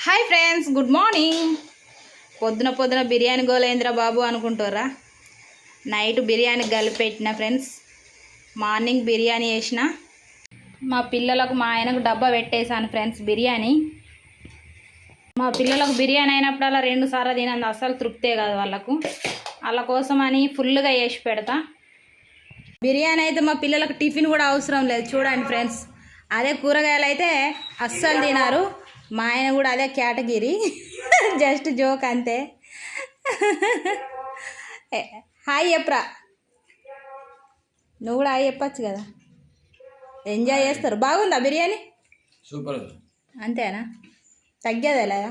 Hi friends, good morning. పొద్దున పొద్దున బిర్యానీ గోలేంద్ర బాబు అనుకుంటారా? నైట్ బిర్యానీ కలిపెట్టిన ఫ్రెండ్స్. మార్నింగ్ బిర్యానీ చేసిన. మా పిల్లలకు మా ఆయనకు డబ్బా పెట్టేశాను ఫ్రెండ్స్ బిర్యానీ. మా పిల్లలకు బిర్యానీ అయినప్పుడల్లా 2 సార్లు తినంది అస్సలు తృప్తే కాదు వాళ్ళకు. వాళ్ళ కోసమని ఫుల్గా చేసి పెడతా. బిర్యానీ అయితే మా పిల్లలకు టిఫిన్ కూడా అవసరం లేదు. చూడండి ఫ్రెండ్స్, అదే కూరగాయలు అయితే అస్సలు తినారు. మా ఆయన కూడా అదే కేటగిరీ. జస్ట్ జోక్ అంతే. హాయ్ చెప్పరా, నువ్వు కూడా హాయ్ చెప్పచ్చు కదా. ఎంజాయ్ చేస్తారు. బాగుందా బిర్యానీ? సూపర్. అంతేనా? తగ్గేదే లేదా?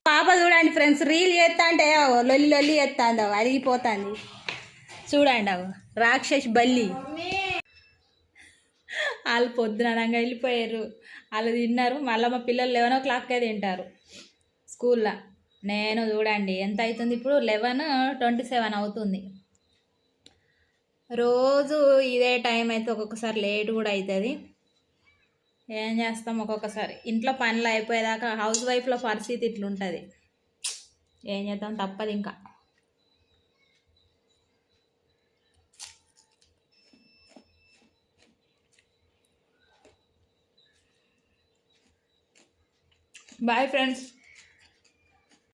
పాప చూడండి ఫ్రెండ్స్, రీల్ చేస్తా అంటే లొల్లి లొల్లి చేస్తాంది, అరిగిపోతుంది. చూడండి అవు రాక్షసి బల్లి. వాళ్ళు పొద్దుననంగా వెళ్ళిపోయారు. వాళ్ళు తిన్నారు. మళ్ళీ మా పిల్లలు 11 o'clockకే తింటారు స్కూల్లో. నేను చూడండి ఎంత అవుతుంది ఇప్పుడు, 11:27 అవుతుంది. రోజు ఇదే టైం అయితే ఒక్కొక్కసారి లేట్ కూడా అవుతుంది. ఏం చేస్తాం, ఒక్కొక్కసారి ఇంట్లో పనులు అయిపోయేదాకా హౌస్ వైఫ్లో పరిస్థితి ఇట్లుంటుంది. ఏం చేద్దాం, తప్పదు ఇంకా. Bye friends.